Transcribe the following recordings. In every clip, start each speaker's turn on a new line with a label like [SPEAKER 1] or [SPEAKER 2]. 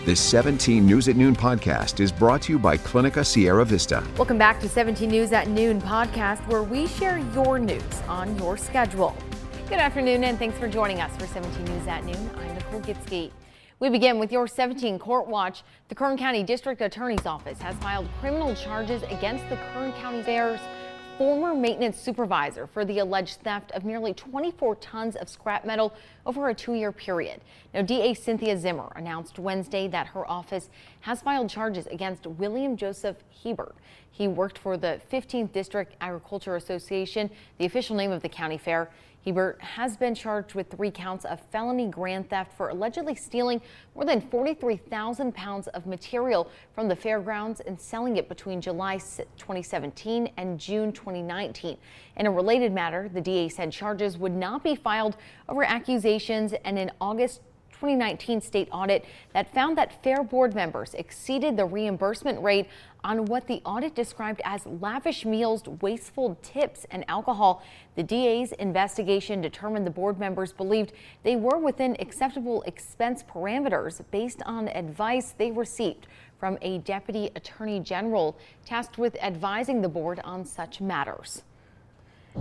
[SPEAKER 1] This 17 News at Noon podcast is brought to you by Clinica Sierra Vista.
[SPEAKER 2] Welcome back to 17 News at Noon podcast, where we share your news on your schedule. Good afternoon, and thanks for joining us for 17 News at Noon. I'm Nicole Gitske. We begin with your 17 Court Watch. The Kern County District Attorney's Office has filed criminal charges against the Kern County Fair's former maintenance supervisor for the alleged theft of nearly 24 tons of scrap metal over a 2-year period. Now, DA Cynthia Zimmer announced Wednesday that her office has filed charges against William Joseph Hebert. He worked for the 15th District Agriculture Association, the official name of the county fair. Hebert has been charged with 3 counts of felony grand theft for allegedly stealing more than 43,000 pounds of material from the fairgrounds and selling it between July 2017 and June 2019. In a related matter, the DA said charges would not be filed over accusations and an August 2019 state audit that found that fair board members exceeded the reimbursement rate on what the audit described as lavish meals, wasteful tips, and alcohol. The DA's investigation determined the board members believed they were within acceptable expense parameters based on advice they received from a deputy attorney general tasked with advising the board on such matters.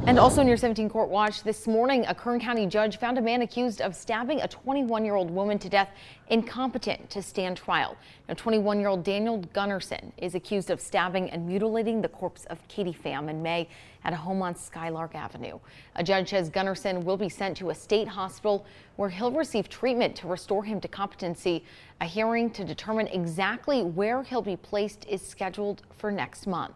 [SPEAKER 2] And also in your 17 Court Watch this morning, a Kern County judge found a man accused of stabbing a 21-year-old woman to death incompetent to stand trial. Now, 21-year-old Daniel Gunnarsson is accused of stabbing and mutilating the corpse of Katie Pham in May at a home on Skylark Avenue. A judge says Gunnarsson will be sent to a state hospital where he'll receive treatment to restore him to competency. A hearing to determine exactly where he'll be placed is scheduled for next month.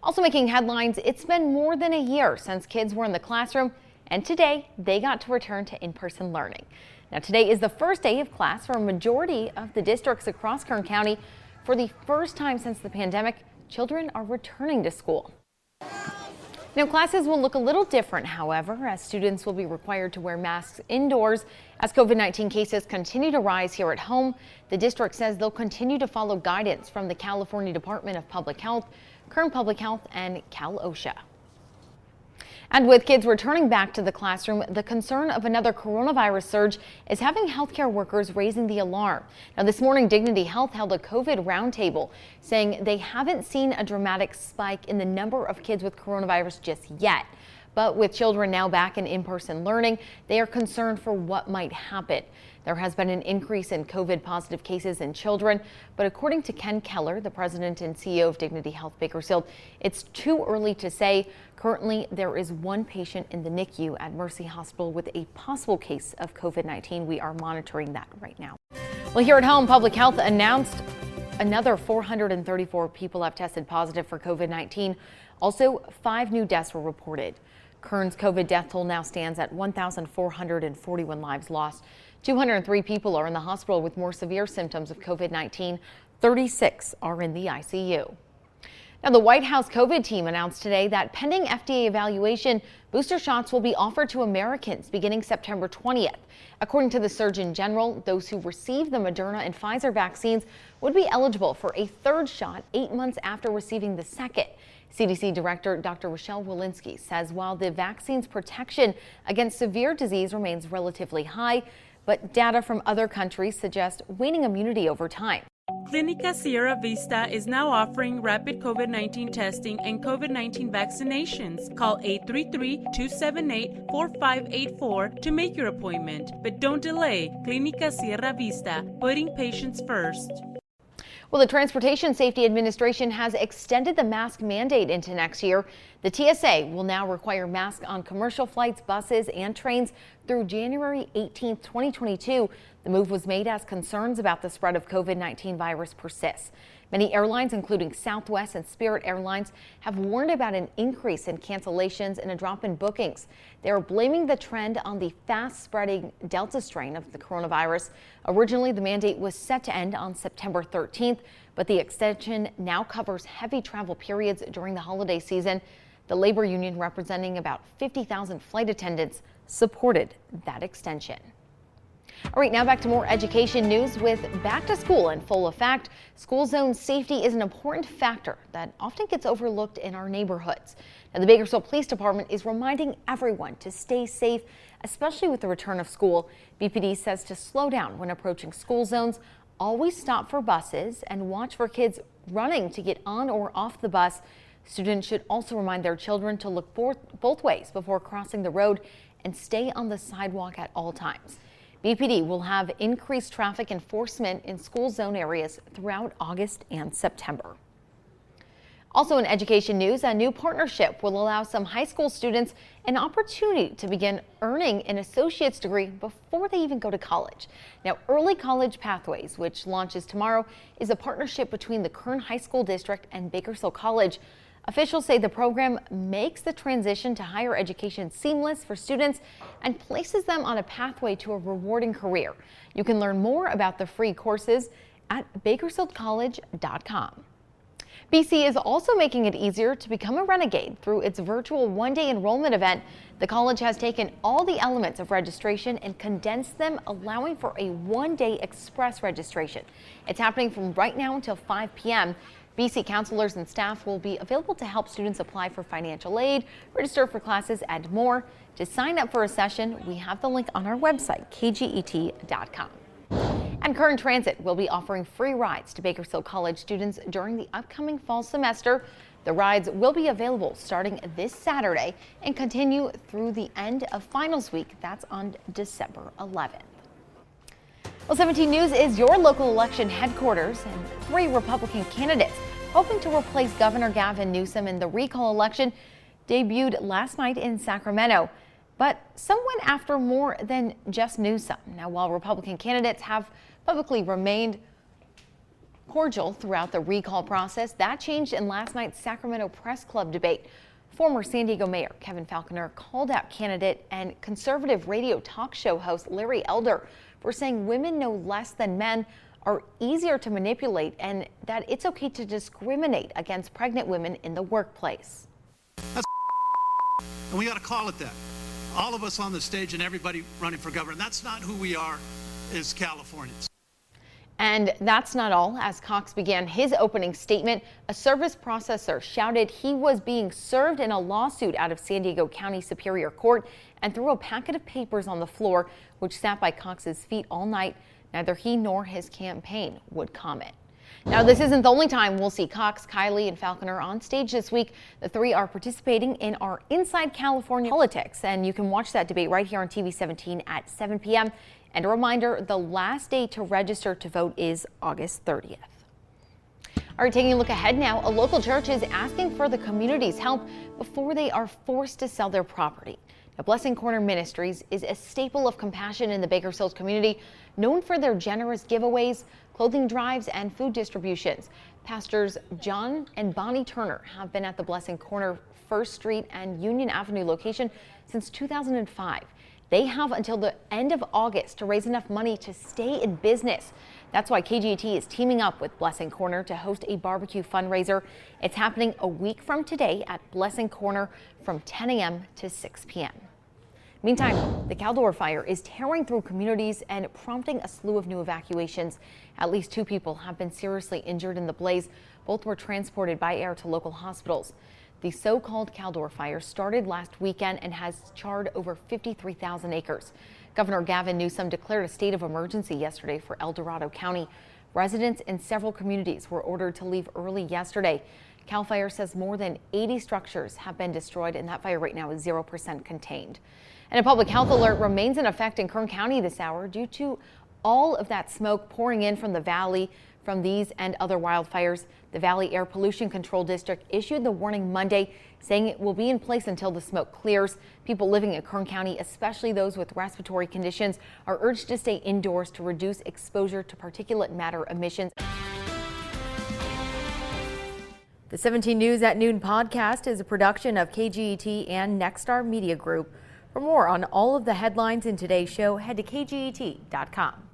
[SPEAKER 2] Also making headlines, it's been more than a year since kids were in the classroom, and today they got to return to in-person learning. Now, today is the first day of class for a majority of the districts across Kern County. For the first time since the pandemic, children are returning to school. Now, classes will look a little different, however, as students will be required to wear masks indoors. As COVID-19 cases continue to rise here at home, the district says they'll continue to follow guidance from the California Department of Public Health, Kern Public Health, and Cal OSHA. And with kids returning back to the classroom, the concern of another coronavirus surge is having healthcare workers raising the alarm. Now, this morning, Dignity Health held a COVID roundtable saying they haven't seen a dramatic spike in the number of kids with coronavirus just yet. But with children now back in in-person learning, they are concerned for what might happen. There has been an increase in COVID positive cases in children, but according to Ken Keller, the president and CEO of Dignity Health Bakersfield, it's too early to say. Currently, there is 1 patient in the NICU at Mercy Hospital with a possible case of COVID-19. We are monitoring that right now. Well, here at home, Public Health announced another 434 people have tested positive for COVID-19. Also, 5 new deaths were reported. Kern's COVID death toll now stands at 1,441 lives lost. 203 people are in the hospital with more severe symptoms of COVID-19. 36 are in the ICU. Now, the White House COVID team announced today that pending FDA evaluation, booster shots will be offered to Americans beginning September 20th. According to the Surgeon General, those who receive the Moderna and Pfizer vaccines would be eligible for a 3rd shot 8 months after receiving the 2nd. CDC Director Dr. Rochelle Walensky says while the vaccine's protection against severe disease remains relatively high, but data from other countries suggest waning immunity over time.
[SPEAKER 3] Clinica Sierra Vista is now offering rapid COVID-19 testing and COVID-19 vaccinations. Call 833-278-4584 to make your appointment. But don't delay. Clinica Sierra Vista, putting patients first.
[SPEAKER 2] Well, the Transportation Safety Administration has extended the mask mandate into next year. The TSA will now require masks on commercial flights, buses, and trains through January 18, 2022. The move was made as concerns about the spread of COVID-19 virus persists. Many airlines, including Southwest and Spirit Airlines, have warned about an increase in cancellations and a drop in bookings. They are blaming the trend on the fast-spreading Delta strain of the coronavirus. Originally, the mandate was set to end on September 13th, but the extension now covers heavy travel periods during the holiday season. The labor union, representing about 50,000 flight attendants, supported that extension. All right, now back to more education news. With back to school in full effect, school zone safety is an important factor that often gets overlooked in our neighborhoods. Now, the Bakersfield Police Department is reminding everyone to stay safe, especially with the return of school. BPD says to slow down when approaching school zones. always stop for buses and watch for kids running to get on or off the bus. Students should also remind their children to look both ways before crossing the road and stay on the sidewalk at all times. BPD will have increased traffic enforcement in school zone areas throughout August and September. Also in education news, a new partnership will allow some high school students an opportunity to begin earning an associate's degree before they even go to college. Now, Early College Pathways, which launches tomorrow, is a partnership between the Kern High School District and Bakersfield College. Officials say the program makes the transition to higher education seamless for students and places them on a pathway to a rewarding career. You can learn more about the free courses at bakersfieldcollege.com. BC is also making it easier to become a renegade through its virtual one-day enrollment event. The college has taken all the elements of registration and condensed them, allowing for a one-day express registration. It's happening from right now until 5 p.m. BC counselors and staff will be available to help students apply for financial aid, register for classes, and more. To sign up for a session, we have the link on our website, kget.com. And Kern Transit will be offering free rides to Bakersfield College students during the upcoming fall semester. The rides will be available starting this Saturday and continue through the end of finals week. That's on December 11th. Well, 17 News is your local election headquarters, and 3 Republican candidates hoping to replace Governor Gavin Newsom in the recall election debuted last night in Sacramento. But some went after more than just Newsom. Now, while Republican candidates have publicly remained cordial throughout the recall process, that changed in last night's Sacramento Press Club debate. Former San Diego Mayor Kevin Falconer called out candidate and conservative radio talk show host Larry Elder for saying women no less than men are easier to manipulate and that it's okay to discriminate against pregnant women in the workplace.
[SPEAKER 4] That's and we got to call it that. All of us on the stage and everybody running for governor. That's not who we are as Californians.
[SPEAKER 2] And that's not all. As Cox began his opening statement, a service processor shouted he was being served in a lawsuit out of San Diego County Superior Court and threw a packet of papers on the floor, which sat by Cox's feet all night. Neither he nor his campaign would comment. Now, this isn't the only time we'll see Cox, Kiley, and Falconer on stage this week. The 3 are participating in our Inside California Politics, and you can watch that debate right here on TV 17 at 7 p.m. And a reminder, the last day to register to vote is August 30th. All right, taking a look ahead now, a local church is asking for the community's help before they are forced to sell their property. Now, Blessing Corner Ministries is a staple of compassion in the Bakersfield community, known for their generous giveaways, clothing drives, and food distributions. Pastors John and Bonnie Turner have been at the Blessing Corner 1st Street and Union Avenue location since 2005. They have until the end of August to raise enough money to stay in business. That's why KGET is teaming up with Blessing Corner to host a barbecue fundraiser. It's happening a week from today at Blessing Corner from 10 a.m. to 6 p.m. Meantime, the Caldor fire is tearing through communities and prompting a slew of new evacuations. At least 2 people have been seriously injured in the blaze. Both were transported by air to local hospitals. The so-called Caldor fire started last weekend and has charred over 53,000 acres. Governor Gavin Newsom declared a state of emergency yesterday for El Dorado County. Residents in several communities were ordered to leave early yesterday. CAL FIRE says more than 80 structures have been destroyed, and that fire right now is 0% contained. And a public health alert remains in effect in Kern County this hour due to all of that smoke pouring in from the valley from these and other wildfires. The Valley Air Pollution Control District issued the warning Monday, saying it will be in place until the smoke clears. People living in Kern County, especially those with respiratory conditions, are urged to stay indoors to reduce exposure to particulate matter emissions. The 17 News at Noon podcast is a production of KGET and Nexstar Media Group. For more on all of the headlines in today's show, head to kget.com.